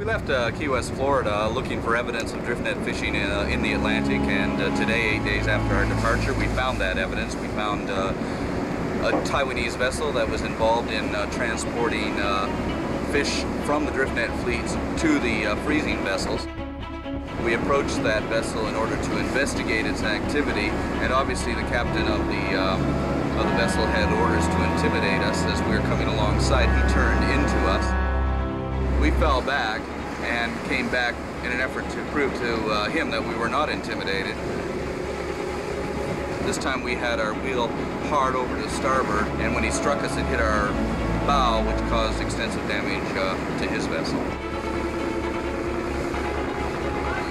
left Key West, Florida, looking for evidence of driftnet fishing in the Atlantic, and today, 8 days after our departure, we found that evidence. We found a Taiwanese vessel that was involved in transporting fish from the driftnet fleets to the freezing vessels. We approached that vessel in order to investigate its activity, and obviously the captain of the vessel had orders to intimidate us. As we were coming alongside, he turned into us. We fell back and came back in an effort to prove to him that we were not intimidated. This time we had our wheel hard over to starboard, and when he struck us, it hit our bow, which caused extensive damage to his vessel.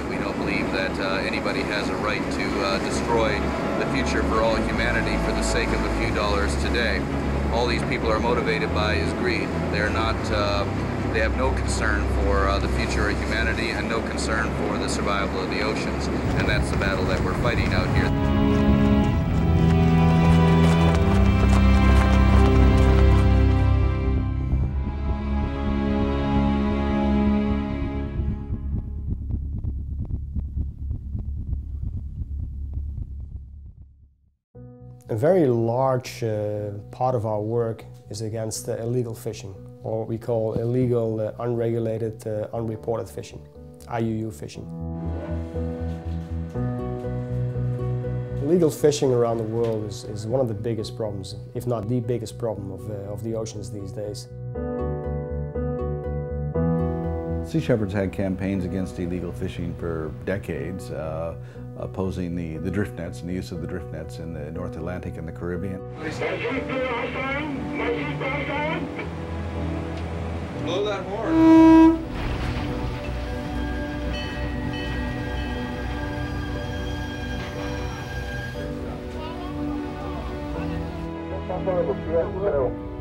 We don't believe that anybody has a right to destroy the future for all humanity for the sake of a few dollars today. All these people are motivated by is greed. They're not, they have no concern for the future of humanity and no concern for the survival of the oceans. And that's the battle that we're fighting out here. A very large part of our work is against illegal fishing, or what we call illegal, unregulated, unreported fishing, IUU fishing. Illegal fishing around the world is one of the biggest problems, if not the biggest problem of the oceans these days. Sea Shepherd's had campaigns against illegal fishing for decades, opposing the drift nets and the use of the drift nets in the North Atlantic and the Caribbean. Blow that horn.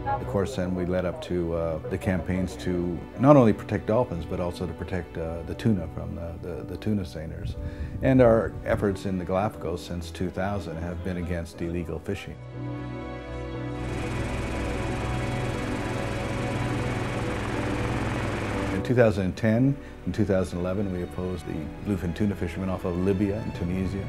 Of course, then we led up to the campaigns to not only protect dolphins, but also to protect the tuna from the tuna seiners. And our efforts in the Galapagos since 2000 have been against illegal fishing. In 2010 and 2011, we opposed the bluefin tuna fishermen off of Libya and Tunisia.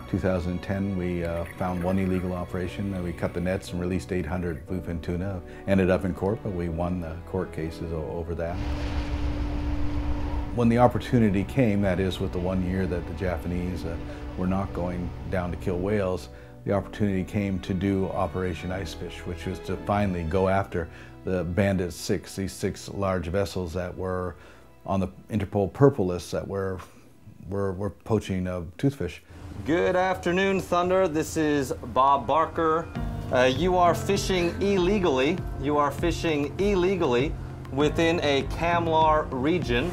2010, we found one illegal operation, and we cut the nets and released 800 bluefin tuna. Ended up in court, but we won the court cases over that. When the opportunity came, that is with the 1 year that the Japanese were not going down to kill whales, the opportunity came to do Operation Icefish, which was to finally go after the Bandit 6, these 6 large vessels that were on the Interpol Purple list that were poaching toothfish. Good afternoon, Thunder. This is Bob Barker. You are fishing illegally. You are fishing illegally within a Camlar region.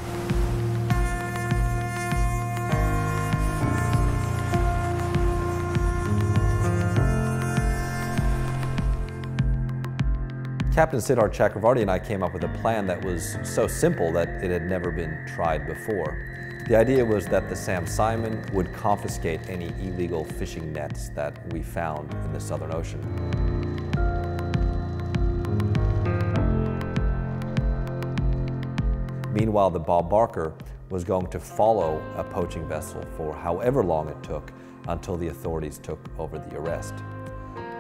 Captain Siddharth Chakravarti and I came up with a plan that was so simple that it had never been tried before. The idea was that the Sam Simon would confiscate any illegal fishing nets that we found in the Southern Ocean. Meanwhile, the Bob Barker was going to follow a poaching vessel for however long it took until the authorities took over the arrest.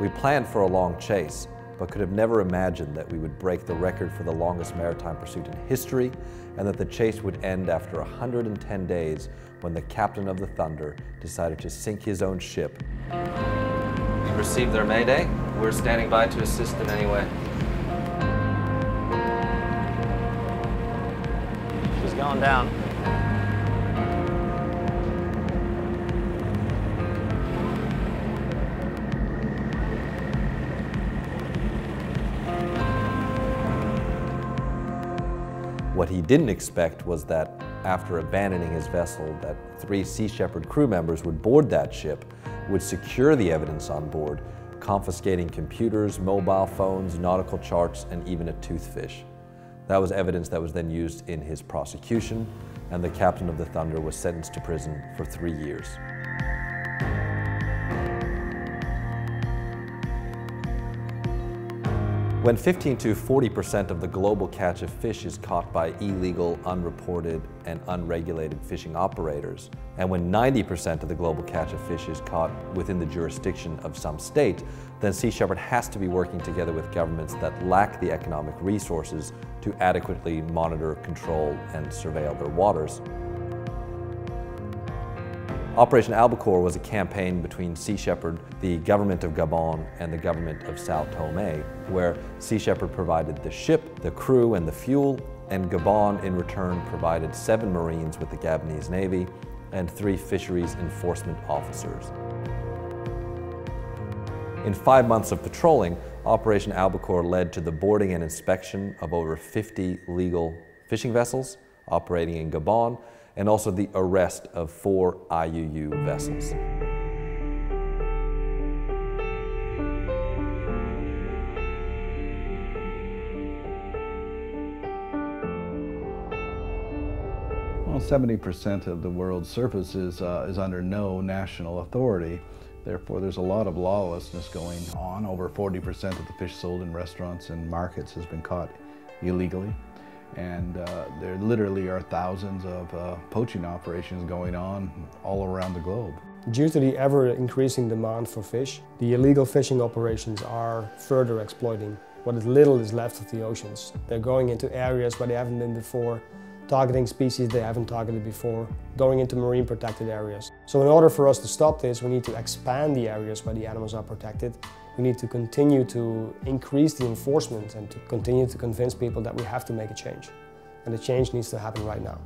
We planned for a long chase, but could have never imagined that we would break the record for the longest maritime pursuit in history, and that the chase would end after 110 days when the captain of the Thunder decided to sink his own ship. We received their mayday. We're standing by to assist in any way. She's going down. What he didn't expect was that after abandoning his vessel, that 3 Sea Shepherd crew members would board that ship, would secure the evidence on board, confiscating computers, mobile phones, nautical charts, and even a toothfish. That was evidence that was then used in his prosecution, and the captain of the Thunder was sentenced to prison for 3 years. When 15 to 40% of the global catch of fish is caught by illegal, unreported, and unregulated fishing operators, and when 90% of the global catch of fish is caught within the jurisdiction of some state, then Sea Shepherd has to be working together with governments that lack the economic resources to adequately monitor, control, and surveil their waters. Operation Albacore was a campaign between Sea Shepherd, the government of Gabon, and the government of Sao Tome, where Sea Shepherd provided the ship, the crew, and the fuel, and Gabon in return provided 7 Marines with the Gabonese Navy and 3 fisheries enforcement officers. In 5 months of patrolling, Operation Albacore led to the boarding and inspection of over 50 legal fishing vessels operating in Gabon, and also the arrest of 4 IUU vessels. Well, 70% of the world's surface is under no national authority. Therefore, there's a lot of lawlessness going on. Over 40% of the fish sold in restaurants and markets has been caught illegally. And there literally are thousands of poaching operations going on all around the globe. Due to the ever-increasing demand for fish, the illegal fishing operations are further exploiting what little is left of the oceans. They're going into areas where they haven't been before, targeting species they haven't targeted before, going into marine protected areas. So in order for us to stop this, we need to expand the areas where the animals are protected. We need to continue to increase the enforcement and to continue to convince people that we have to make a change. And the change needs to happen right now.